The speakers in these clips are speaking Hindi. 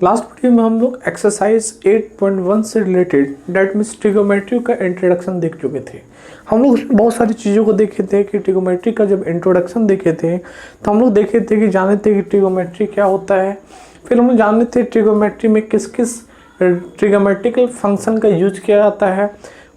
लास्ट वीडियो में हम लोग एक्सरसाइज 8.1 से रिलेटेड डेट मीन्स ट्रिगोमेट्री का इंट्रोडक्शन देख चुके थे। हम लोग बहुत सारी चीज़ों को देखे थे कि ट्रिगोमेट्री का जब इंट्रोडक्शन देखे थे तो हम लोग देखे थे कि जाने थे कि ट्रिगोमेट्री क्या होता है। फिर हम जाने थे ट्रिगोमेट्री में किस किस ट्रिगोमेट्रिकल फंक्शन का यूज किया जाता है।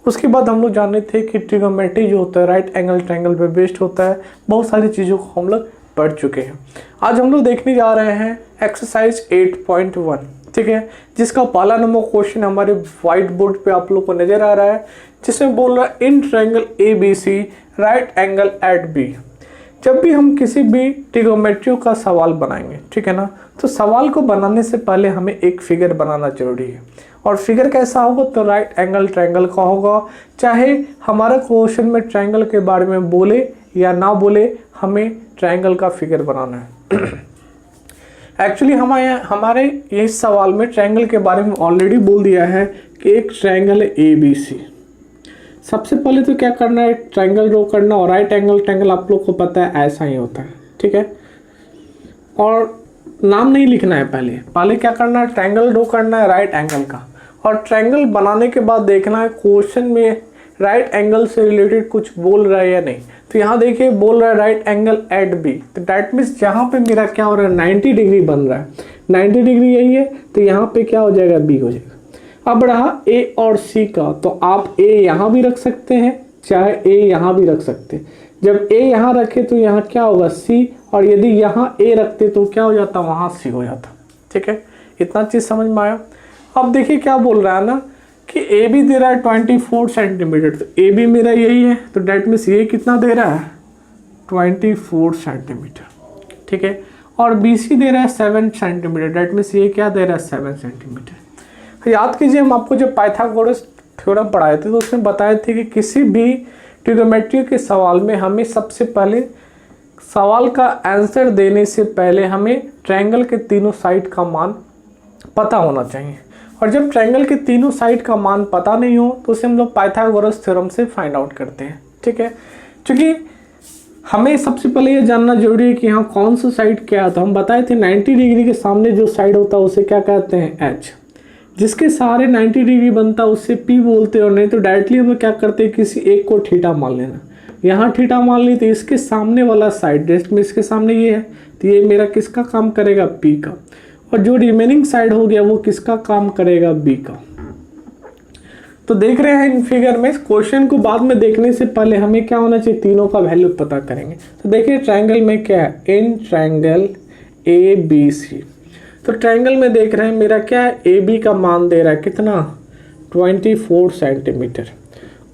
उसके बाद हम लोग जाने थे कि ट्रिगोमेट्री जो होता है राइट एंगल ट्रायंगल पे बेस्ड होता है। बहुत सारी चीज़ों को हम लोग पढ़ चुके हैं। आज हम लोग देखने जा रहे हैं एक्सरसाइज 8.1, ठीक है, जिसका पहला नंबर क्वेश्चन हमारे व्हाइट बोर्ड पे आप लोग को नजर आ रहा है, जिसमें बोल रहा है in triangle ABC right angle at B। जब भी हम किसी भी ट्रिगोमेट्री का सवाल बनाएंगे, ठीक है ना, तो सवाल को बनाने से पहले हमें एक फिगर बनाना जरूरी है। और फिगर कैसा होगा तो राइट एंगल ट्रायंगल का होगा। चाहे हमारा क्वेश्चन में ट्रायंगल के बारे में बोले या ना बोले, हमें ट्रायंगल का फिगर बनाना है। एक्चुअली हमारे इस सवाल में ट्रायंगल के बारे में ऑलरेडी बोल दिया है कि एक ट्रायंगल है ABC। सबसे पहले तो क्या करना है, ट्रायंगल ड्रॉ करना। और राइट एंगल ट्रायंगल आप लोग को पता है ऐसा ही होता है, ठीक है। और नाम नहीं लिखना है, पहले क्या करना है, ट्रायंगल ड्रॉ करना है राइट एंगल का। और ट्रायंगल बनाने के बाद देखना है क्वेश्चन में राइट एंगल से रिलेटेड कुछ बोल रहा है या नहीं। तो यहाँ देखिए बोल रहा है राइट एंगल एट B, तो डैट मीन्स यहाँ पे मेरा क्या हो रहा है, 90 डिग्री बन रहा है। 90 डिग्री यही है, तो यहाँ पे क्या हो जाएगा, B हो जाएगा। अब रहा A और C का, तो आप A यहाँ भी रख सकते हैं, चाहे A यहाँ भी रख सकते हैं। जब A यहाँ रखे तो यहाँ क्या होगा C, और यदि यहाँ A रखते तो क्या हो जाता, वहाँ C हो जाता, ठीक है। इतना चीज़ समझ में आया। अब देखिए क्या बोल रहा है ना कि ए बी दे रहा है 24 सेंटीमीटर, तो ए बी मेरा यही है, तो डेट मीन्स ये कितना दे रहा है, 24 सेंटीमीटर, ठीक है। और बी सी दे रहा है 7 सेंटीमीटर, डेट मीन्स ये क्या दे रहा है, 7 सेंटीमीटर। याद कीजिए हम आपको जब पाइथागोरस थ्योरम पढ़ाए थे तो उसमें बताए थे कि किसी भी ट्रिगोमेट्री के सवाल में हमें सबसे पहले सवाल का आंसर देने से पहले हमें ट्रायंगल के तीनों साइड का मान पता होना चाहिए। और जब ट्रायंगल के तीनों साइड का मान पता नहीं हो तो उसे हम लोग पाइथागोरस थ्योरम से फाइंड आउट करते हैं, ठीक है। क्योंकि हमें सबसे पहले ये जानना जरूरी है कि यहाँ कौन सा साइड क्या है। तो हम बताए थे 90 डिग्री के सामने जो साइड होता है उसे क्या कहते हैं, H। जिसके सारे 90 डिग्री बनता है उससे P बोलते हैं। और नहीं तो डायरेक्टली हम लोग क्या करते हैं, किसी एक को थीटा मान लेना। यहाँ थीटा मान ली तो इसके सामने वाला साइड, रेस्ट में इसके सामने ये है, तो ये मेरा किसका काम करेगा, P का। और जो रिमेनिंग साइड हो गया वो किसका काम करेगा, B का। तो देख रहे हैं इन फिगर में, क्वेश्चन को बाद में देखने से पहले हमें क्या होना चाहिए, तीनों का वैल्यू पता करेंगे। तो देखिए ट्रायंगल में क्या है, इन ट्रायंगल ABC। तो ट्रायंगल में देख रहे हैं मेरा क्या है, AB का मान दे रहा है कितना, 24 सेंटीमीटर।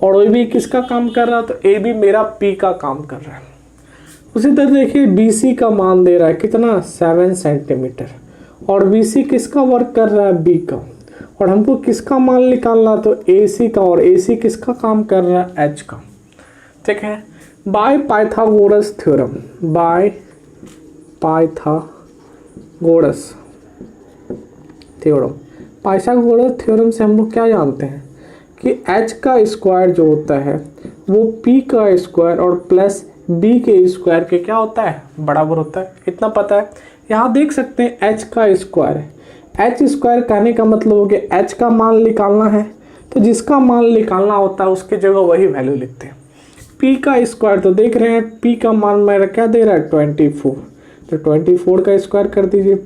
और AB किसका काम कर रहा है, तो AB मेरा P का काम कर रहा है। उसी तरह देखिए BC का मान दे रहा है कितना, 7 सेंटीमीटर। और BC किसका वर्क कर रहा है, B का। और हमको किसका मान निकालना, तो AC का। और AC किसका काम कर रहा है, H का, ठीक है। By Pythagoras theorem, by Pythagoras theorem से हम लोग क्या जानते हैं कि H का स्क्वायर जो होता है वो P का स्क्वायर और प्लस B के स्क्वायर के क्या होता है, बराबर होता है। इतना पता है। यहाँ देख सकते हैं H का स्क्वायर है। H स्क्वायर कहने का मतलब हो गया H का मान निकालना है, तो जिसका मान निकालना होता है उसकी जगह वही वैल्यू लिखते हैं। P का स्क्वायर, तो देख रहे हैं P का मान मेरा क्या दे रहा है, 24, तो 24 का स्क्वायर कर दीजिए।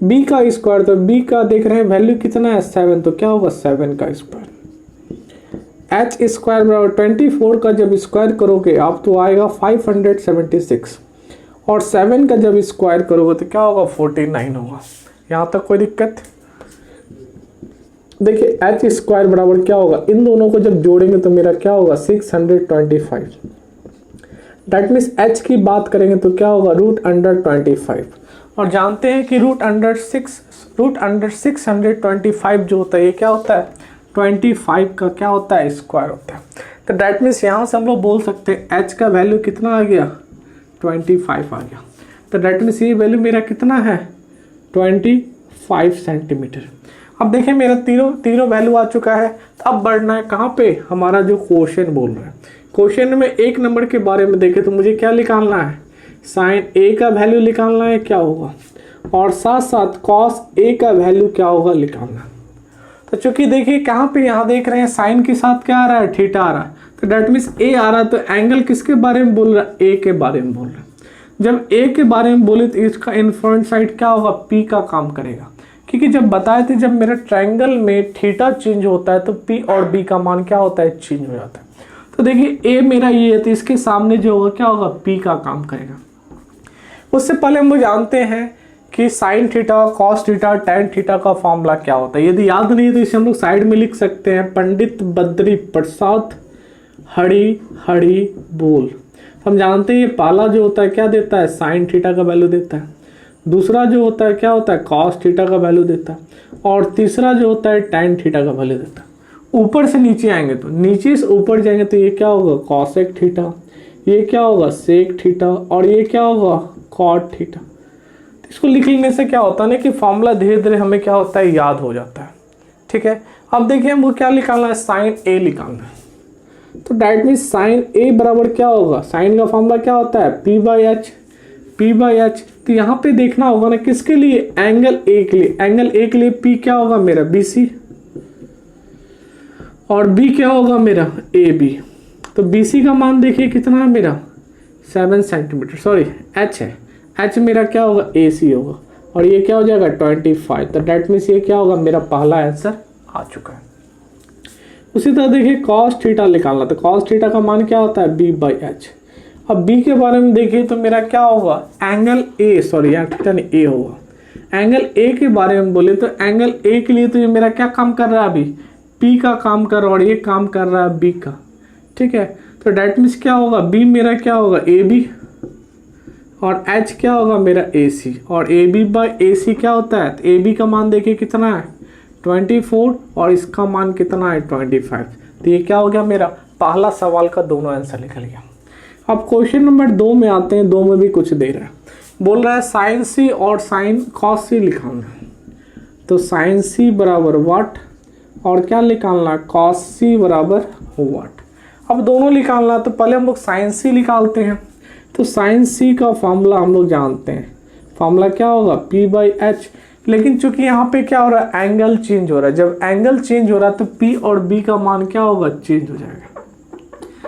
B का स्क्वायर, तो B का देख रहे हैं वैल्यू कितना है, 7, तो क्या होगा, 7 का स्क्वायर। H स्क्वायर बराबर 24 का जब स्क्वायर करोगे आप तो आएगा 576। और 7 का जब स्क्वायर करोगे तो क्या होगा, 49 होगा। यहाँ तक कोई दिक्कत। देखिए H स्क्वायर बराबर क्या होगा, इन दोनों को जब जोड़ेंगे तो मेरा क्या होगा, 625। दैट मीन्स H की बात करेंगे तो क्या होगा, √25। और जानते हैं कि √625 जो होता है ये क्या होता है, 25 का क्या होता है, स्क्वायर होता है। तो दैट मीन्स यहाँ से हम लोग बोल सकते हैं H का वैल्यू कितना आ गया, 25 आ गया। तो दैट मीन्स ये वैल्यू मेरा कितना है, 25 सेंटीमीटर। अब देखें मेरा तीनों वैल्यू आ चुका है। तो अब बढ़ना है कहाँ पे, हमारा जो क्वेश्चन बोल रहा है। क्वेश्चन में एक नंबर के बारे में देखें तो मुझे क्या निकालना है, साइन A का वैल्यू निकालना है, क्या होगा। और साथ साथ कॉस ए का वैल्यू क्या होगा निकालना। तो चूंकि देखिए कहाँ पे यहाँ देख रहे हैं साइन के साथ क्या आ रहा है, थीटा आ रहा है, तो डेट मीन्स ए आ रहा है, तो एंगल किसके बारे में बोल रहा है, ए के बारे में बोल रहा है। जब ए के बारे में बोले तो इसका इन्फ्रंट साइड क्या होगा, पी का काम करेगा, क्योंकि जब बताए थे जब मेरा ट्रायंगल में थीटा चेंज होता है तो पी और बी का मान क्या होता है, चेंज हो जाता है। तो देखिए ए मेरा ये है तो इसके सामने जो होगा क्या होगा, पी का काम करेगा। उससे पहले हम लोग जानते हैं कि sine theta, cos theta, tan theta का फॉर्मूला क्या होता है। यदि याद नहीं है तो इसे हम लोग साइड में लिख सकते हैं, पंडित बद्री प्रसाद हरि हरि बोल। हम जानते हैं ये पहला जो होता है क्या देता है, साइन थीटा का वैल्यू देता है, दूसरा जो होता है क्या होता है, कॉस थीटा का वैल्यू देता है, और तीसरा जो होता है टैन थीटा का वैल्यू देता है। ऊपर से नीचे आएंगे तो नीचे से ऊपर जाएंगे तो ये क्या होगा, कॉसेक थीटा, ये क्या होगा, सेक थीटा, और ये क्या होगा, कॉट थीटा। तो इसको लिख लेने से क्या होता है ना कि फॉर्मूला धीरे धीरे हमें क्या होता है, याद हो जाता है। ठीक है, अब देखिए हमको क्या निकालना है, साइन ए निकालना है। तो दैट मीन्स साइन ए बराबर क्या होगा, साइन का फॉर्मूला क्या होता है, P by H, P by H. तो यहाँ पे देखना होगा ना किसके लिए, एंगल ए के लिए। एंगल ए के लिए पी क्या होगा मेरा, बी सी, और बी क्या होगा मेरा, ए बी। तो बी सी का मान देखिए कितना है मेरा, 7 सेंटीमीटर, सॉरी एच है, एच मेरा क्या होगा, ए सी होगा, और ये क्या हो जाएगा 25। तो डेट मीन्स ये क्या होगा, मेरा पहला आंसर आ चुका है। उसी तरह देखिए कॉस थीटा निकालना, तो कॉस थीटा का मान क्या होता है, बी बाई एच। अब बी के बारे में देखिए तो मेरा क्या होगा, एंगल ए, सॉरी यहाँ थीटा नहीं ए होगा। एंगल ए के बारे में बोले तो एंगल ए के लिए तो ये मेरा क्या काम कर रहा है, अभी पी का काम कर रहा है, और ये काम कर रहा है बी का। ठीक है, तो डेट मीन्स क्या होगा, बी मेरा क्या होगा, ए बी, और एच क्या होगा मेरा, ए सी, और ए बी बाई ए सी क्या होता है, तो ए बी का मान देखिए कितना है 24, और इसका मान कितना है 25। तो ये क्या हो गया, मेरा पहला सवाल का दोनों आंसर निकल गया। अब क्वेश्चन नंबर 2 में आते हैं। 2 में भी कुछ दे रहा है, बोल रहा है साइन सी और साइन कॉस सी निकालना है। तो साइन सी बराबर वाट, और क्या निकालना है, कॉस सी बराबर वाट। अब दोनों निकालना है तो पहले हम लोग साइन सी निकालते हैं। तो साइन सी का फॉर्मूला हम लोग जानते हैं, फॉर्मूला क्या होगा, पी बाई एच। लेकिन चूंकि यहाँ पे क्या हो रहा है, एंगल चेंज हो रहा है। जब एंगल चेंज हो रहा है तो पी और बी का मान क्या होगा, चेंज हो जाएगा।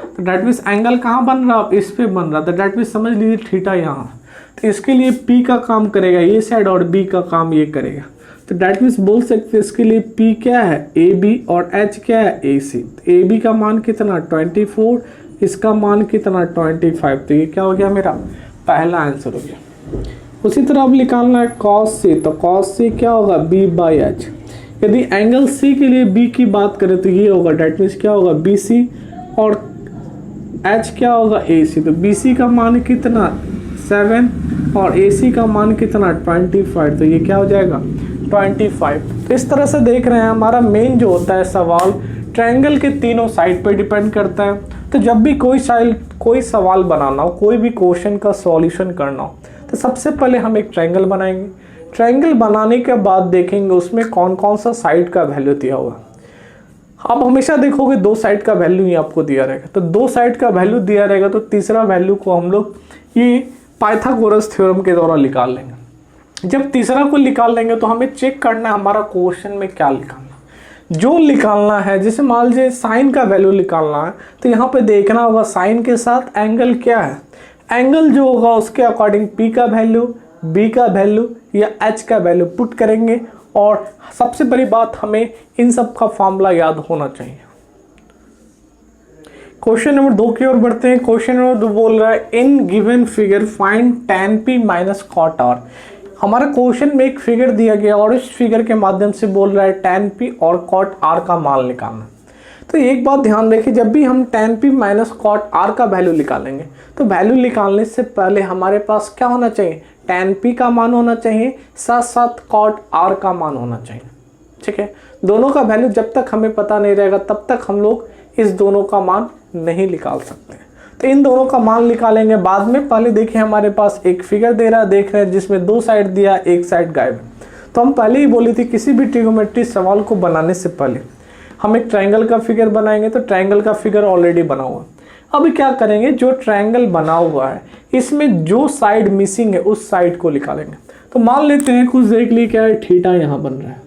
तो डेट मीन्स एंगल कहाँ बन रहा है, इस पे बन रहा था। डेट मीन्स समझ लीजिए थीटा यहाँ, तो इसके लिए पी का काम करेगा ये साइड, और बी का काम ये करेगा। तो डेट मीन्स बोल सकते हैं इसके लिए पी क्या है, ए बी, और एच क्या है, ए सी। तो ए बी का मान कितना 24, इसका मान कितना 25। तो ये क्या हो गया, मेरा पहला आंसर हो गया। उसी तरह अब निकालना है कॉस सी। तो कॉस सी क्या होगा, बी बाई एच। यदि एंगल सी के लिए बी की बात करें तो ये होगा, डेट मीन्स क्या होगा, बी सी, और एच क्या होगा, ए सी। तो बी सी का मान कितना 7, और ए सी का मान कितना 25। तो ये क्या हो जाएगा 25। तो इस तरह से देख रहे हैं हमारा मेन जो होता है सवाल ट्रायंगल के तीनों साइड पे डिपेंड करता है। तो जब भी कोई सवाल बनाना हो, कोई भी क्वेश्चन का सॉल्यूशन करना हो, तो सबसे पहले हम एक ट्रायंगल बनाएंगे। ट्रायंगल बनाने के बाद देखेंगे उसमें कौन कौन सा साइड का वैल्यू दिया हुआ। आप हमेशा देखोगे 2 साइड का वैल्यू ही आपको दिया रहेगा। तो 2 साइड का वैल्यू दिया रहेगा तो तीसरा वैल्यू को हम लोग ये पाइथागोरस थ्योरम के द्वारा निकाल लेंगे। जब तीसरा को निकाल लेंगे तो हमें चेक करना है हमारा क्वेश्चन में क्या निकालना, जो निकालना है। जैसे मान लीजिए साइन का वैल्यू निकालना है, तो यहाँ पे देखना होगा साइन के साथ एंगल क्या है। एंगल जो होगा उसके अकॉर्डिंग पी का वैल्यू, बी का वैल्यू या एच का वैल्यू पुट करेंगे। और सबसे बड़ी बात, हमें इन सब का फॉर्मूला याद होना चाहिए। क्वेश्चन नंबर 2 की ओर बढ़ते हैं। क्वेश्चन नंबर 2 बोल रहा है in given figure find tan p minus cot r। हमारा क्वेश्चन में एक फिगर दिया गया और इस फिगर के माध्यम से बोल रहा है tan p और cot r का मान निकालना। तो एक बात ध्यान रखिए, जब भी हम tan p minus cot r का वैल्यू निकालेंगे तो वैल्यू निकालने से पहले हमारे पास क्या होना चाहिए, tan p का मान होना चाहिए, साथ साथ cot r का मान होना चाहिए। ठीक है, दोनों का वैल्यू जब तक हमें पता नहीं रहेगा तब तक हम लोग इस दोनों का मान नहीं निकाल सकते। तो इन दोनों का मान निकालेंगे बाद में। पहले देखिए हमारे पास एक फिगर दे रहा देख रहे हैं जिसमें 2 साइड दिया, एक साइड गायब है। तो हम पहले ही बोली थी किसी भी ट्रिग्नोमेट्री सवाल को बनाने से पहले हम एक ट्रायंगल का फिगर बनाएंगे। तो ट्रायंगल का फिगर ऑलरेडी बना हुआ। अब क्या करेंगे, जो ट्रायंगल बना हुआ है इसमें जो साइड मिसिंग है उस साइड को निकालेंगे। तो मान लेते हैं कुछ देर के लिए क्या है, थीटा यहाँ बन रहा है,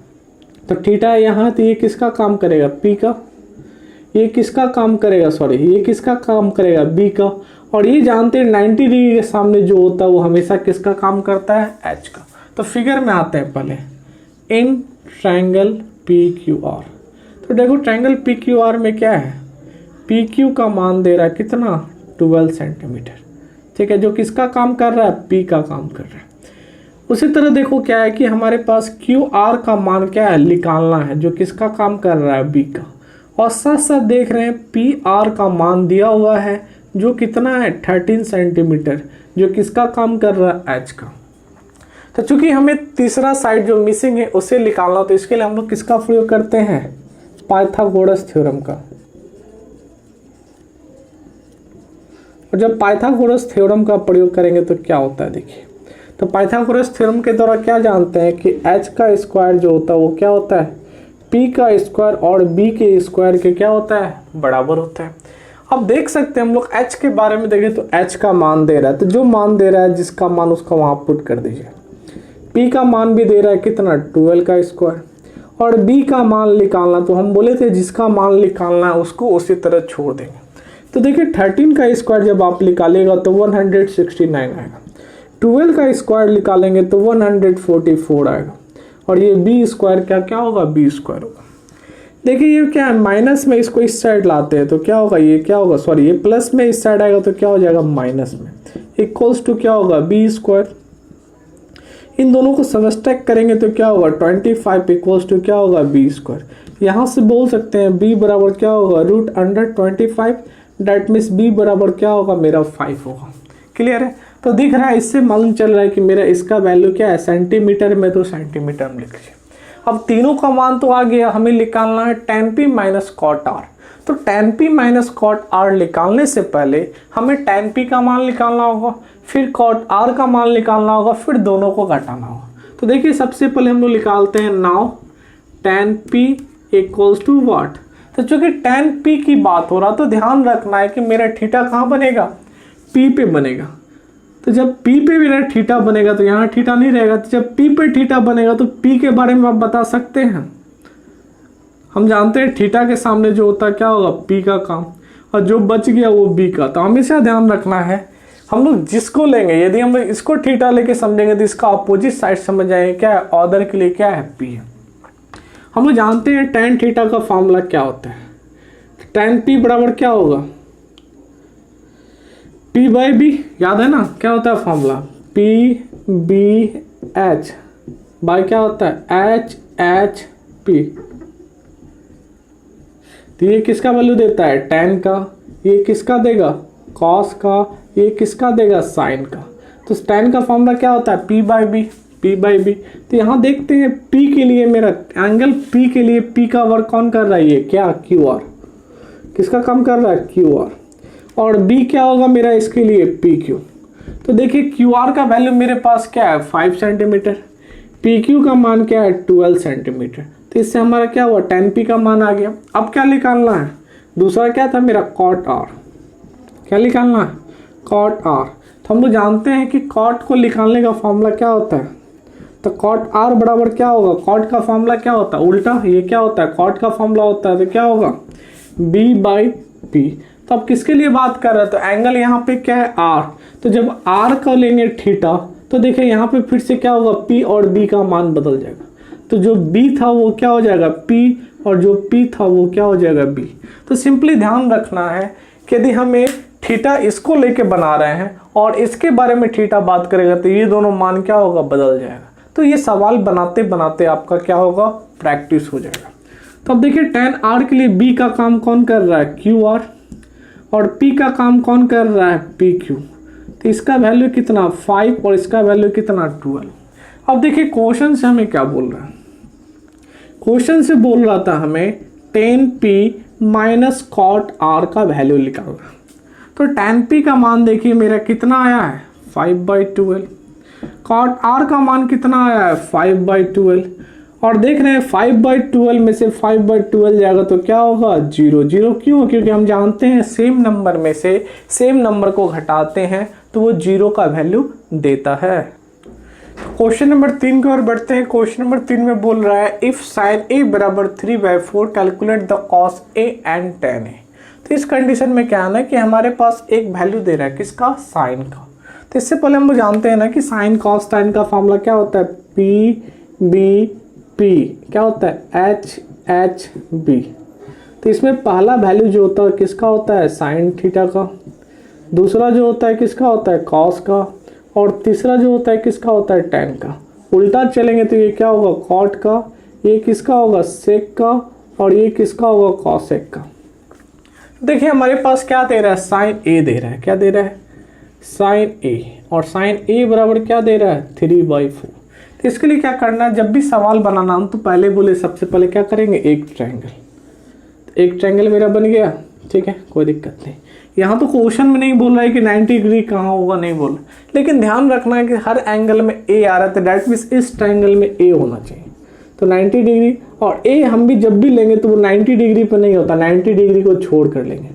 तो थीटा यहाँ, तो ये किसका काम करेगा, पी का, ये किसका काम करेगा, सॉरी ये किसका काम करेगा, बी का, और ये जानते हैं 90 डिग्री के सामने जो होता है वो हमेशा किसका काम करता है, एच का। तो फिगर में आते हैं पहले, in triangle P Q R. तो देखो ट्रायंगल पी क्यू आर में क्या है, पी क्यू का मान दे रहा है कितना, 12 सेंटीमीटर, ठीक है, जो किसका काम कर रहा है, पी का काम कर रहा है। उसी तरह देखो क्या है कि हमारे पास क्यू आर का मान क्या है, निकालना है, जो किसका काम कर रहा है, बी का, और साथ साथ देख रहे हैं पी आर का मान दिया हुआ है जो कितना है, 13 सेंटीमीटर, जो किसका काम कर रहा है, एच का। तो चूंकि हमें तीसरा साइड जो मिसिंग है उसे निकालना, तो इसके लिए हम लोग किसका प्रयोग करते हैं, पाइथागोरस थ्योरम का। और जब पाइथागोरस थ्योरम का प्रयोग करेंगे तो क्या होता है, देखिए, तो पाइथागोरस थ्योरम के द्वारा क्या जानते हैं कि एच का स्क्वायर जो होता है वो क्या होता है, पी का स्क्वायर और बी के स्क्वायर के क्या होता है, बराबर होता है। अब देख सकते हैं हम लोग एच के बारे में देखें तो एच का मान दे रहा है, तो जो मान दे रहा है जिसका मान उसका वहां पुट कर दीजिए। पी का मान भी दे रहा है कितना, 12 का स्क्वायर, और बी का मान निकालना, तो हम बोले थे जिसका मान निकालना है उसको उसी तरह छोड़ देंगे। तो देखिए 13 का स्क्वायर जब आप निकालेगा तो 169 आएगा, 12 का स्क्वायर निकालेंगे तो 144 आएगा, और ये बी स्क्वायर क्या होगा, बी स्क्वायर होगा। देखिए ये क्या है, माइनस में इसको इस साइड लाते हैं तो क्या होगा, ये क्या होगा, सॉरी ये प्लस में इस साइड आएगा तो क्या हो जाएगा, माइनस में, इक्वल्स टू क्या होगा, बी स्क्वायर। इन दोनों को सबट्रैक्ट करेंगे तो क्या होगा, 25 इक्वल्स टू क्या होगा, बी स्क्वायर। यहाँ से बोल सकते हैं बी बराबर क्या होगा, √25, डेट मीन्स बी बराबर क्या होगा, मेरा 5 होगा। क्लियर है, तो दिख रहा है, इससे मालूम चल रहा है कि मेरा इसका वैल्यू क्या है, सेंटीमीटर में, तो सेंटीमीटर में लिख लीजिए। अब तीनों का मान तो आ गया, हमें निकालना है tan p minus cot R. तो tan p minus cot R निकालने से पहले हमें tan p का मान निकालना होगा, फिर कॉट आर का मान निकालना होगा, फिर दोनों को घटाना होगा। तो देखिए सबसे पहले हम लोग निकालते हैं, now tan p equals to what. तो चूंकि tan p की बात हो रहा तो ध्यान रखना है कि मेरा थीटा कहाँ बनेगा, p पे बनेगा। तो जब P पे मेरा थीटा बनेगा तो यहाँ थीटा नहीं रहेगा, तो जब P पे थीटा बनेगा तो P के बारे में आप बता सकते हैं। हम जानते हैं थीटा के सामने जो होता है क्या होगा, P का काम, और जो बच गया वो B का। तो हमेशा ध्यान रखना है, हम लोग जिसको लेंगे, यदि हम लोग इसको थीटा लेके समझेंगे तो इसका अपोजिट साइड समझ जाएंगे, क्या है, ऑर्डर के लिए क्या है, P है। हम लोग जानते हैं tan थीटा का फॉर्मूला क्या होता है, tan P बराबर क्या होगा, P बाई बी, याद है ना क्या होता है formula, P B H by क्या होता है, H H P। तो ये किसका वैल्यू देता है, tan का, ये किसका देगा, cos का, ये किसका देगा, sin का। तो tan का फॉर्मूला क्या होता है, P by B, P by B. तो यहाँ देखते हैं P के लिए, मेरा एंगल P के लिए P का वर्क कौन कर रहा है, ये क्या, क्यू आर। किसका काम कर रहा है, क्यू आर। और B क्या होगा मेरा इसके लिए, PQ। तो देखिए QR का वैल्यू मेरे पास क्या है, 5 सेंटीमीटर, PQ का मान क्या है, 12 सेंटीमीटर। तो इससे हमारा क्या हुआ, tan P का मान आ गया। अब क्या निकालना है, दूसरा क्या था मेरा, cot R। क्या निकालना है, cot R। तो हम लोग जानते हैं कि cot को निकालने का फॉर्मूला क्या होता है, तो cot R बराबर क्या होगा, cot का फॉर्मूला क्या होता है, उल्टा, ये क्या होता है, cot का फॉर्मूला होता है, तो क्या होगा, B बाई P। तो अब किसके लिए बात कर रहे हैं, तो एंगल यहाँ पे क्या है, R। तो जब R का लेंगे थीटा तो देखिए यहाँ पे फिर से क्या होगा, P और B का मान बदल जाएगा। तो जो B था वो क्या हो जाएगा, P, और जो P था वो क्या हो जाएगा, B। तो सिंपली ध्यान रखना है कि यदि हमें थीटा इसको लेके बना रहे हैं और इसके बारे में थीटा बात करेगा तो ये दोनों मान क्या होगा, बदल जाएगा। तो ये सवाल बनाते बनाते आपका क्या होगा, प्रैक्टिस हो जाएगा। तो अब देखिए tan R के लिए B का काम कौन कर रहा है, QR, और P का काम कौन कर रहा है, PQ। तो इसका वैल्यू कितना, 5, और इसका वैल्यू कितना, 12। अब देखिए क्वेश्चन से हमें क्या बोल रहा है, क्वेश्चन से बोल रहा था हमें tan P minus cot R का वैल्यू निकालना। तो tan P का मान देखिए मेरा कितना आया है, 5/12। कॉट R का मान कितना आया है, 5/12। और देख रहे हैं 5/12 में से 5/12 जाएगा तो क्या होगा, 0 0। क्यों, क्योंकि हम जानते हैं सेम नंबर में से सेम नंबर को घटाते हैं तो वो 0 का वैल्यू देता है। क्वेश्चन नंबर 3 की ओर बढ़ते हैं। क्वेश्चन नंबर 3 में बोल रहा है इफ साइन ए बराबर 3/4 calculate the cos A and tan A. तो इस कंडीशन में क्या है ना कि हमारे पास एक वैल्यू दे रहा है किसका, साइन का। तो इससे पहले हम लोग जानते हैं ना कि साइन कॉस टेन का फॉर्मूला क्या होता है, पी बी पी क्या होता है, एच एच बी। तो इसमें पहला वैल्यू जो होता है किसका होता है, साइन थीटा का, दूसरा जो होता है किसका होता है, कॉस का, और तीसरा जो होता है किसका होता है, टेन का। उल्टा चलेंगे तो ये क्या होगा, कॉट का, ये किसका होगा, सेक का, और ये किसका होगा, कॉसेक का। देखिए हमारे पास क्या दे रहा है, साइन ए दे रहा है, क्या दे रहा है, साइन ए, और साइन ए बराबर क्या दे रहा है, 3/4। तो इसके लिए क्या करना है, जब भी सवाल बनाना हम तो पहले बोले सबसे पहले क्या करेंगे, एक ट्रायंगल। तो एक ट्रायंगल मेरा बन गया, ठीक है, कोई दिक्कत नहीं। यहाँ तो क्वेश्चन में नहीं बोल रहा है कि 90 डिग्री कहाँ होगा, नहीं बोल, लेकिन ध्यान रखना है कि हर एंगल में ए आ रहा है, तो डैट मीन्स इस ट्रायंगल में ए होना चाहिए। तो 90 डिग्री, और ए हम भी जब भी लेंगे तो वो 90 डिग्री पर नहीं होता, 90 डिग्री को छोड़ कर लेंगे,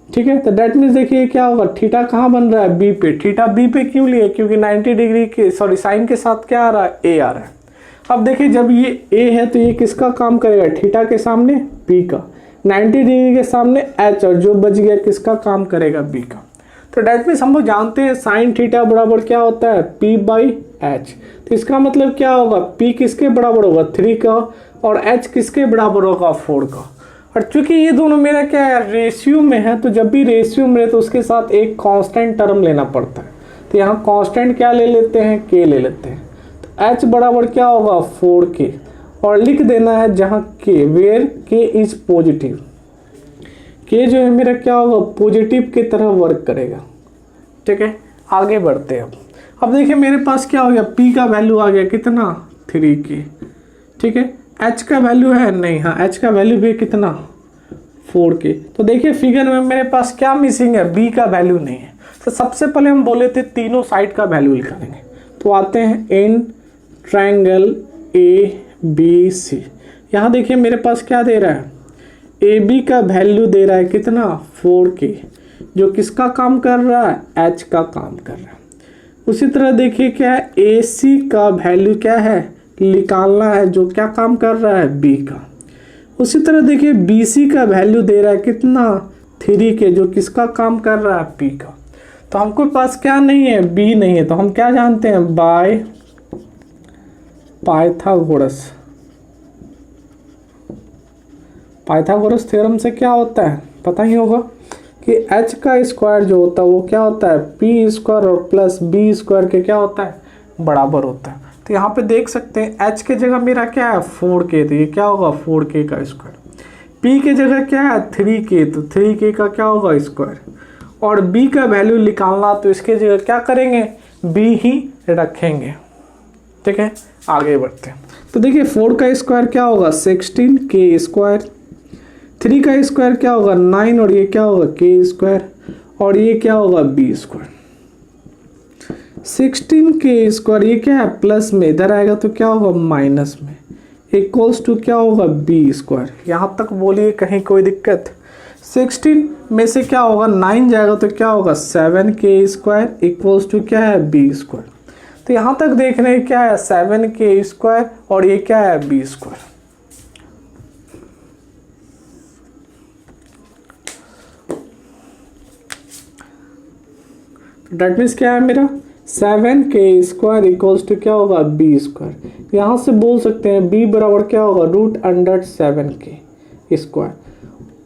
ठीक है। तो डैट मीन्स देखिए क्या होगा, थीटा कहाँ बन रहा है, बी पे। थीटा बी पे क्यों लिए, क्योंकि 90 डिग्री के साइन के साथ क्या आ रहा है, ए आ रहा है। अब देखिए जब ये ए है तो ये किसका काम करेगा, थीटा के सामने बी का, 90 डिग्री के सामने एच, और जो बच गया किसका काम करेगा, बी का। तो डैट मीन्स हम लोग जानते हैं साइन थीटा बराबर क्या होता है, p/h। तो इसका मतलब क्या होगा, p किसके बराबर होगा, 3 का, और h किसके बराबर होगा, 4 का। और चूंकि ये दोनों मेरा क्या है, रेशियो में है, तो जब भी रेशियो में है तो उसके साथ एक कांस्टेंट टर्म लेना पड़ता है। तो यहाँ कांस्टेंट क्या ले लेते हैं, k ले लेते हैं। तो h बराबर क्या होगा, 4k, और लिख देना है जहाँ k, where k is positive. k जो है मेरा क्या होगा, पॉजिटिव की तरह वर्क करेगा, ठीक है। आगे बढ़ते हैं अब देखिए मेरे पास क्या हो गया, p का वैल्यू आ गया कितना, 3k, ठीक है। h का वैल्यू है नहीं, हाँ h का वैल्यू भी कितना, 4k। तो देखिए फिगर में मेरे पास क्या मिसिंग है, b का वैल्यू नहीं है। तो सबसे पहले हम बोले थे तीनों साइड का वैल्यू निकालेंगे। तो आते हैं इन ट्रायंगल ABC। यहाँ देखिए मेरे पास क्या दे रहा है, AB का वैल्यू दे रहा है कितना, 4k, जो किसका काम कर रहा है, h का काम कर रहा है। उसी तरह देखिए क्या है, AC का वैल्यू क्या है, निकालना है, जो क्या काम कर रहा है, B का। उसी तरह देखिए BC का वैल्यू दे रहा है कितना, 3k, जो किसका काम कर रहा है, P का। तो हमको पास क्या नहीं है, B नहीं है। तो हम क्या जानते हैं, बाय पाइथागोरस थ्योरम से क्या होता है, पता ही होगा कि h का स्क्वायर जो होता है वो क्या होता है, p स्क्वायर और प्लस b स्क्वायर के क्या होता है, बराबर होता है। तो यहाँ पे देख सकते हैं h के जगह मेरा क्या है, 4k, तो ये क्या होगा, 4k का स्क्वायर। p के जगह क्या है, 3k, तो 3k का क्या होगा, स्क्वायर। और b का वैल्यू निकालना, तो इसके जगह क्या करेंगे, b ही रखेंगे, ठीक है। आगे बढ़ते हैं। तो देखिए 4 का स्क्वायर क्या होगा, 16k स्क्वायर, 3 का स्क्वायर क्या होगा, 9, और ये क्या होगा, k स्क्वायर, और ये क्या होगा, b स्क्वायर। 16k स्क्वायर ये क्या है, प्लस में, इधर आएगा तो क्या होगा, माइनस में, इक्वल्स टू क्या होगा, b स्क्वायर। यहाँ तक बोलिए कहीं कोई दिक्कत। 16 में से क्या होगा, 9 जाएगा तो क्या होगा, 7k स्क्वायर इक्वल्स टू क्या है, b स्क्वायर। तो यहाँ तक देख रहे हैं क्या है, 7k स्क्वायर, और ये क्या है, b स्क्वायर। डेट मीन्स क्या है मेरा, 7k स्क्वायर इक्वल्स टू क्या होगा, b स्क्वायर। यहाँ से बोल सकते हैं b बराबर क्या होगा, √7k स्क्वायर।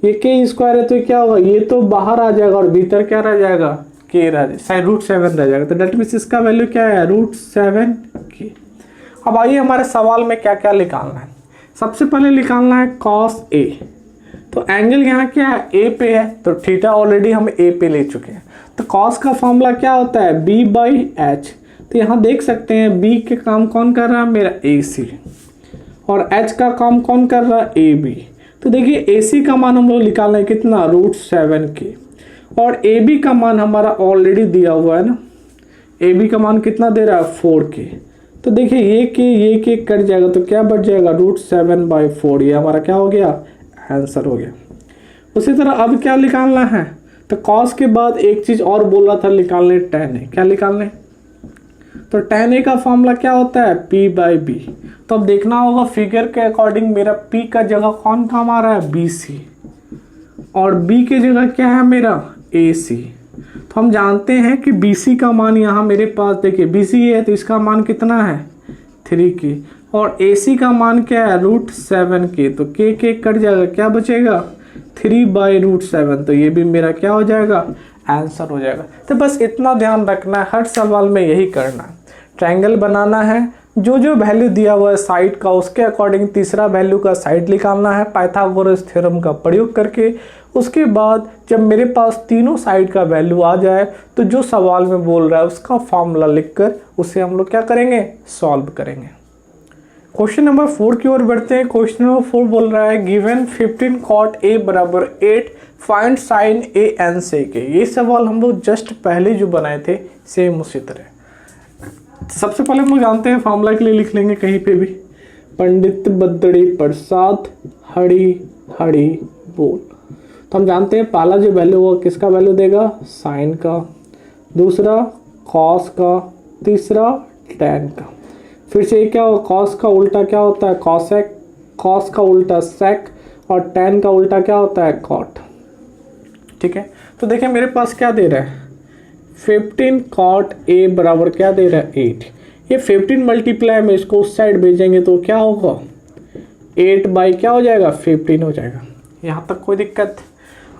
ये k स्क्वायर है तो क्या होगा, ये तो बाहर आ जाएगा और भीतर क्या रह जाएगा, k रह जाएगा, √7 रह जाएगा। तो डेट मीन्स इसका वैल्यू क्या है, √7k। अब आइए हमारे सवाल में क्या क्या निकालना है। सबसे पहले निकालना है cos a। तो एंगल यहाँ क्या है, a पे है, तो थीटा ऑलरेडी हम a पे ले चुके हैं। तो cos का फॉर्मूला क्या होता है, b/h। तो यहाँ देख सकते हैं b के काम कौन कर रहा है, मेरा AC, और h का काम कौन कर रहा है, AB। तो देखिए AC का मान हम लोग निकालना है कितना, √7k, और AB का मान हमारा ऑलरेडी दिया हुआ है ना, AB का मान कितना दे रहा है, 4k। तो देखिए ये k कट जाएगा तो क्या बच जाएगा, √7/4। ये हमारा क्या हो गया, आंसर हो गया। उसी तरह अब क्या निकालना है, तो cos के बाद एक चीज और बोल रहा था निकालने, tan है, क्या निकालने। तो tan a का फॉर्मूला क्या होता है p बाई बी। तो अब देखना होगा फिगर के अकॉर्डिंग मेरा p का जगह कौन काम आ रहा है bc, और b की जगह क्या है मेरा ac। तो हम जानते हैं कि bc का मान यहाँ मेरे पास देखिए bc है तो इसका मान कितना है 3k, और AC का मान क्या है √7k। तो k कट जाएगा, क्या बचेगा 3/√7। तो ये भी मेरा क्या हो जाएगा आंसर हो जाएगा। तो बस इतना ध्यान रखना है, हर सवाल में यही करना है। ट्रायंगल बनाना है, जो जो वैल्यू दिया हुआ है साइड का उसके अकॉर्डिंग तीसरा वैल्यू का साइड निकालना है पाइथागोरस थ्योरम का प्रयोग करके। उसके बाद जब मेरे पास तीनों साइड का वैल्यू आ जाए तो जो सवाल में बोल रहा है उसका फॉर्मूला लिखकर उसे हम लोग क्या करेंगे सॉल्व करेंगे। क्वेश्चन नंबर 4 की ओर बढ़ते हैं। क्वेश्चन नंबर 4 बोल रहा है गिवन 15 cot a बराबर 8 फाइंड साइन a n से के। ये सवाल हम लोग जस्ट पहले जो बनाए थे सेम उसी तरह। सबसे पहले हम लोग जानते हैं फॉर्मूला के लिए लिख लेंगे कहीं पे भी, पंडित बदड़ी प्रसाद हड़ी हड़ी बोल। तो हम जानते हैं पहला जो वैल्यू होगा किसका वैल्यू देगा साइन का, दूसरा कॉस का, तीसरा टैन का। फिर से क्या होगा कॉस का उल्टा क्या होता है कॉसेक, कॉस का उल्टा सेक, और टैन का उल्टा क्या होता है कॉट। ठीक है, तो देखिए मेरे पास क्या दे रहा है 15 cot a बराबर क्या दे रहा है 8। ये 15 मल्टीप्लाई में इसको उस साइड भेजेंगे तो क्या होगा 8 बाई क्या हो जाएगा 15 हो जाएगा। यहाँ तक कोई दिक्कत।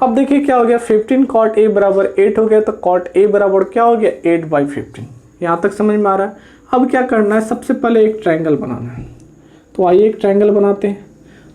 अब देखिए क्या हो गया 15 cot a बराबर 8 हो गया, तो cot a बराबर क्या हो गया 8/15। यहाँ तक समझ में आ रहा है। अब क्या करना है सबसे पहले एक ट्रायंगल बनाना है। तो आइए एक ट्रायंगल बनाते हैं,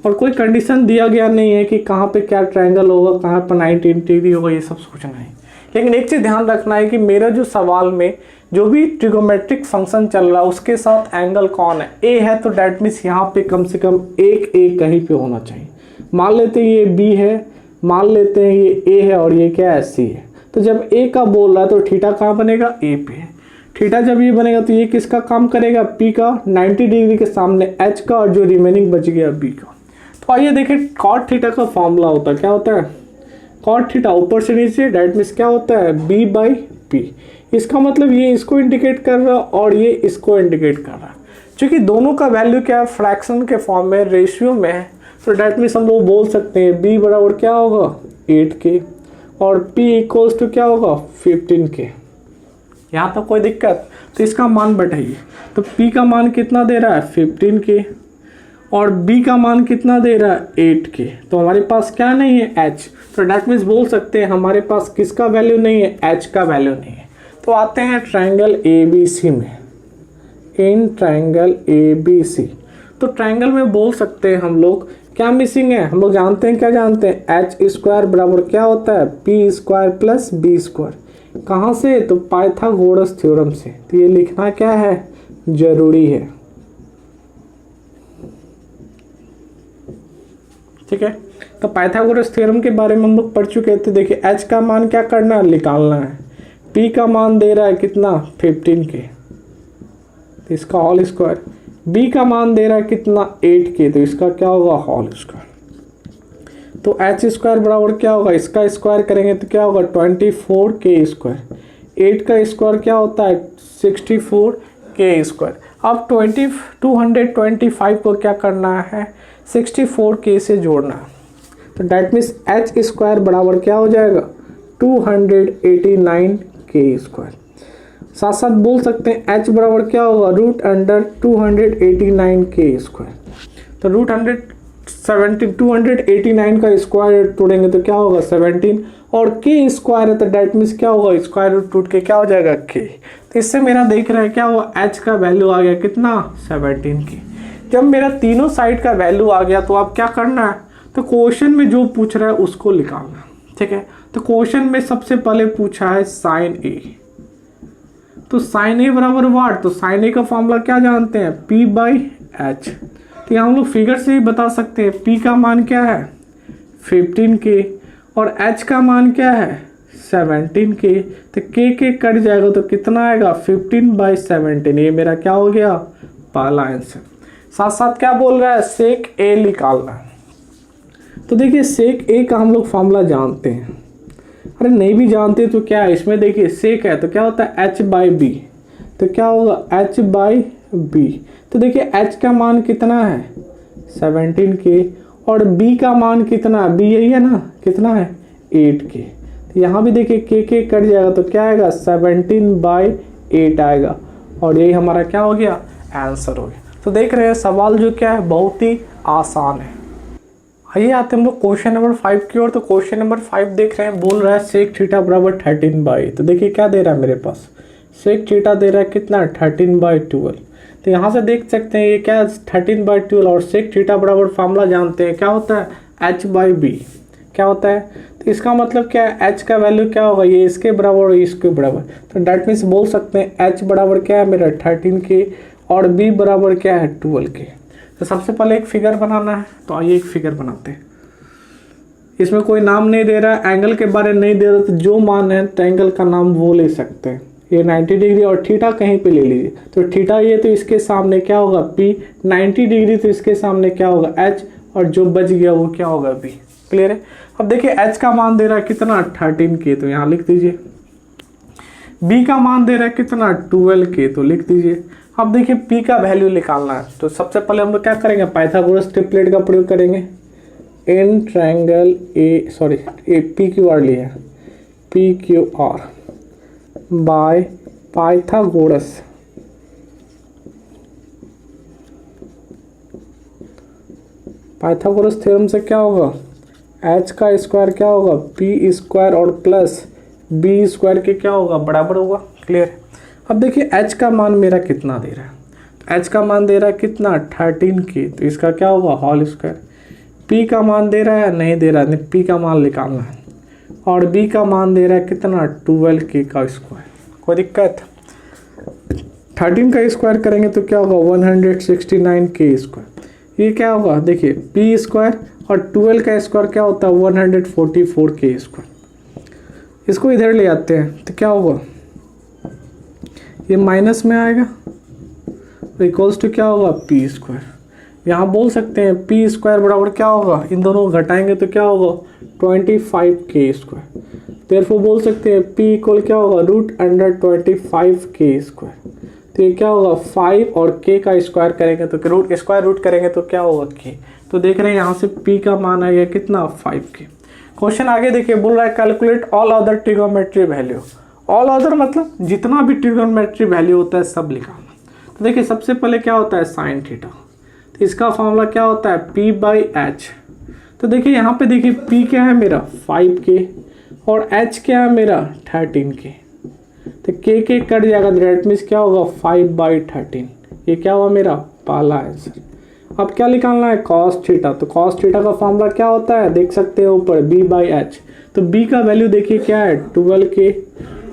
और कोई कंडीशन दिया गया नहीं है कि कहाँ पे क्या ट्रायंगल होगा, कहाँ पर 90 डिग्री होगा, ये सब सोचना है। लेकिन एक चीज़ ध्यान रखना है कि मेरा जो सवाल में जो भी ट्रिगोमेट्रिक फंक्शन चल रहा है उसके साथ एंगल कौन है ए है, तो डैट मीन्स यहाँ पे कम से कम एक ए कहीं पे होना चाहिए। मान लेते हैं ये बी है, मान लेते हैं ये ए है, और ये क्या है सी है। तो जब ए का बोल रहा है तो थीटा कहाँ बनेगा ए पे। थीटा जब ये बनेगा तो ये किसका काम करेगा पी का, 90 डिग्री के सामने एच का, और जो रिमेनिंग बच गया बी का। तो आइए देखें कॉट थीटा का फॉर्मूला होता है क्या होता है कॉट थीटा ऊपर से नीचे डैट मीन्स क्या होता है बी बाई पी। इसका मतलब ये इसको इंडिकेट कर रहा है और ये इसको इंडिकेट कर रहा है। क्योंकि दोनों का वैल्यू क्या है फ्रैक्शन के फॉर्म में रेशियो में है, तो डैट मीन्स हम लोग बोल सकते हैं बी बराबर क्या होगा 8k और p इक्वल्स टू क्या होगा 15k। यहाँ तक कोई दिक्कत। तो इसका मान बैठाइए, तो p का मान कितना दे रहा है 15k और b का मान कितना दे रहा है 8k। तो हमारे पास क्या नहीं है h, तो डैट मीन्स बोल सकते हैं हमारे पास किसका वैल्यू नहीं है h का वैल्यू नहीं है। तो आते हैं ट्रायंगल ABC में, इन ट्रायंगल ABC। तो ट्रायंगल में बोल सकते हैं हम लोग क्या मिसिंग है, हम लोग जानते हैं क्या जानते हैं h² बराबर क्या होता है p² प्लस b²। कहाँ से, तो पाइथागोरस थ्योरम से। तो ये लिखना क्या है जरूरी है। ठीक है, तो पाइथागोरस थ्योरम के बारे में हम लोग पढ़ चुके थे। देखिए h का मान क्या करना है निकालना है, p का मान दे रहा है कितना 15k, तो इसका होल स्क्वायर, b का मान दे रहा है कितना 8k, तो इसका क्या होगा होल स्क्वायर। तो h² बराबर क्या होगा, इसका स्क्वायर करेंगे तो क्या होगा 24k²। 8 का स्क्वायर क्या होता है 64k²। अब 225 को क्या करना है 64k से जोड़ना है, तो डैट मीन्स h² बराबर क्या हो जाएगा 289k²। साथ साथ बोल सकते हैं h बराबर क्या होगा √289k²। तो 289 का स्क्वायर तोड़ेंगे तो क्या होगा 17, और k² है तो डैट मीन्स क्या होगा स्क्वायर रूट टूट के क्या हो जाएगा k। तो इससे मेरा देख रहा है क्या हुआ h का वैल्यू आ गया कितना 17k। जब मेरा तीनों साइड का वैल्यू आ गया तो अब क्या करना है, तो क्वेश्चन में जो पूछ रहा है उसको निकालना। ठीक है, तो क्वेश्चन में सबसे पहले पूछा है साइन a, तो साइन a बराबर वाट, तो साइन a का फॉर्मूला क्या जानते हैं p/h। तो यहाँ हम लोग फिगर से ही बता सकते हैं p का मान क्या है 15k और h का मान क्या है 17k। तो k कट जाएगा तो कितना आएगा 15/17। ये मेरा क्या हो गया पहला आंसर। साथ साथ क्या बोल रहा है सेक a निकालना है। तो देखिए सेक a का हम लोग फॉर्मूला जानते हैं, अरे नहीं भी जानते तो क्या है इसमें देखिए सेक है तो क्या होता है h/b। तो क्या होगा h/b। तो देखिए h का मान कितना है 17k और b का मान कितना है, b यही है ना, कितना है 8k। तो यहाँ भी देखिए k कट जाएगा तो क्या आएगा 17/8 आएगा और यही हमारा क्या हो गया आंसर हो गया। तो देख रहे हैं सवाल जो क्या है बहुत ही आसान है। आइए आते हैं हम लोग क्वेश्चन नंबर 5 की ओर। तो क्वेश्चन नंबर 5 देख रहे हैं, बोल रहा है सेक थीटा बराबर 13/। तो देखिए क्या दे रहा है मेरे पास, सेक थीटा दे रहा है कितना 13/12। तो यहाँ से देख सकते हैं ये क्या 13/12 और सेक थीटा बराबर फार्मूला जानते हैं क्या होता है h/b क्या होता है। तो इसका मतलब क्या है h का वैल्यू क्या होगा, ये इसके बराबर और इसके बराबर। तो डेट मीन्स बोल सकते हैं h बराबर क्या है मेरा 13k और b बराबर क्या है 12k। तो सबसे पहले एक फिगर बनाना है, तो आइए एक फिगर बनाते हैं। इसमें कोई नाम नहीं दे रहा है, एंगल के बारे में नहीं दे रहा, तो जो मान है तो एंगल का नाम वो ले सकते हैं। ये 90 डिग्री और थीटा कहीं पे ले लीजिए। तो थीटा ये तो इसके सामने क्या होगा p, 90 डिग्री तो इसके सामने क्या होगा h और जो बच गया वो क्या होगा b। क्लियर है। अब देखिए h का मान दे रहा है कितना 13k तो यहाँ लिख दीजिए, b का मान दे रहा है कितना 12k तो लिख दीजिए। अब देखिए p का वैल्यू निकालना है, तो सबसे पहले हम लोग क्या करेंगे पाइथागोरस ट्रिपलेट का प्रयोग करेंगे। In triangle A P Q R लिया PQR बाय पाइथागोरस थ्योरम से क्या होगा h का स्क्वायर क्या होगा p स्क्वायर और प्लस b स्क्वायर के क्या होगा बराबर होगा। क्लियर। अब देखिए h का मान मेरा कितना दे रहा है, तो h का मान दे रहा है कितना 13k तो इसका क्या होगा होल स्क्वायर। p का मान दे रहा है नहीं दे रहा है, p का मान निकालना है और b का मान दे रहा है कितना 12k का स्क्वायर। कोई दिक्कत, 13 का स्क्वायर करेंगे तो क्या होगा 169k स्क्वायर। ये क्या होगा देखिए p स्क्वायर और 12 का स्क्वायर क्या होता है 144k स्क्वायर। इसको इधर ले आते हैं तो क्या होगा ये माइनस में आएगा तो इक्वल्स टू क्या होगा p स्क्वायर। यहाँ बोल सकते हैं p स्क्वायर बराबर क्या होगा, इन दोनों को घटाएंगे तो क्या होगा 25k स्क्वायर। देयरफॉर बोल सकते हैं p इक्वल क्या होगा √25k स्क्वायर। तो ये क्या होगा 5 और k का स्क्वायर करेंगे तो स्क्वायर रूट करेंगे तो क्या होगा k। तो देख रहे हैं यहाँ से p का मान आ गया कितना 5k। क्वेश्चन आगे देखिए, बोल रहा है calculate all other trigonometry value. All other मतलब जितना भी ट्रिगोनोमेट्री वैल्यू होता है सब लिखाना। तो देखिए सबसे पहले क्या होता है साइन थीटा, तो इसका फॉर्मूला क्या होता है p/h। तो देखिए यहाँ पे देखिए p क्या है मेरा 5k और h क्या है मेरा 13k। तो k कट जाएगा, दैट मीन्स क्या होगा 5/13। ये क्या हुआ मेरा पहला आंसर। अब क्या निकालना है cos थीटा। तो cos थीटा का फॉर्मूला क्या होता है देख सकते हो ऊपर b/h। तो b का वैल्यू देखिए क्या है 12k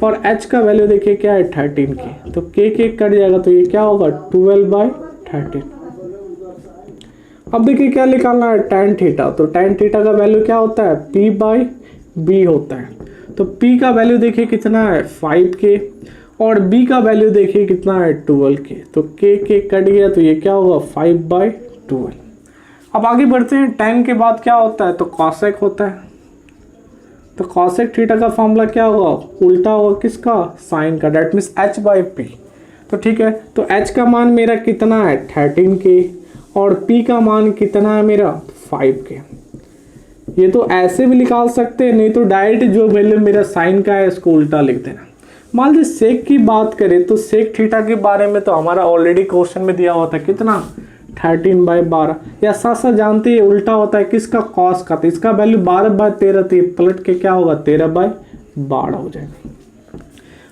और h का वैल्यू देखिए क्या है 13k। तो k कट जाएगा तो ये क्या होगा 12/13। अब देखिए क्या निकालना है tan थीटा। तो tan थीटा का वैल्यू क्या होता है p/b होता है। तो p का वैल्यू देखिए कितना है 5k और b का वैल्यू देखिए कितना है 12k। तो k कट गया तो ये क्या होगा 5/12। अब आगे बढ़ते हैं, tan के बाद क्या होता है तो cosec होता है। तो cosec थीटा का फॉर्मूला क्या होगा उल्टा होगा किसका साइन का, डेट मीन्स h/p। तो ठीक है, तो h का मान मेरा कितना है 13k और p का मान कितना है मेरा 5k। ये तो ऐसे भी निकाल सकते हैं, नहीं तो डायरेक्ट जो वैल्यू मेरा साइन का है इसको उल्टा लिख देना। मान लीजिए सेक की बात करें तो सेक थीटा के बारे में तो हमारा ऑलरेडी क्वेश्चन में दिया हुआ था कितना 13/12। या साथ साथ जानते हैं उल्टा होता है किसका कॉस का, तो इसका वैल्यू 12/13 तो ये पलट के क्या होगा 13/12 हो जाएगा।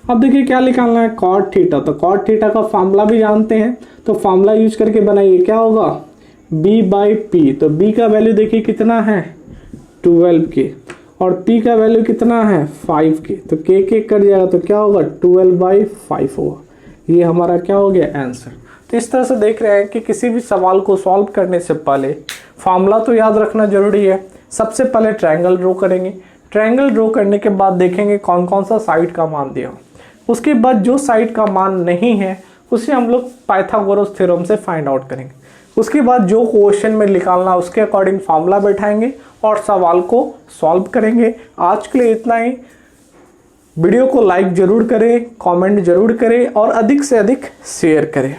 अब देखिए क्या निकालना है कॉट थीटा। तो कॉट थीटा का फॉर्मूला भी जानते हैं, तो फॉर्मूला यूज करके बनाइए क्या होगा b/p। तो b का वैल्यू देखिए कितना है 12k और p का वैल्यू कितना है 5k। तो k कट जाएगा तो क्या होगा 12/5 होगा। ये हमारा क्या हो गया आंसर। तो इस तरह से देख रहे हैं कि किसी भी सवाल को सॉल्व करने से पहले फॉर्मूला तो याद रखना जरूरी है। सबसे पहले ट्रायंगल ड्रॉ करेंगे, ट्रायंगल ड्रॉ करने के बाद देखेंगे कौन कौन सा साइड का मान दिया। उसके बाद जो साइड का मान नहीं है उसे हम लोग पाइथागोरस थ्योरम से फाइंड आउट करेंगे। उसके बाद जो क्वेश्चन में निकालना उसके अकॉर्डिंग फॉर्मूला बैठाएंगे और सवाल को सॉल्व करेंगे। आज के लिए इतना ही। वीडियो को लाइक जरूर करें, कमेंट जरूर करें और अधिक से अधिक शेयर करें।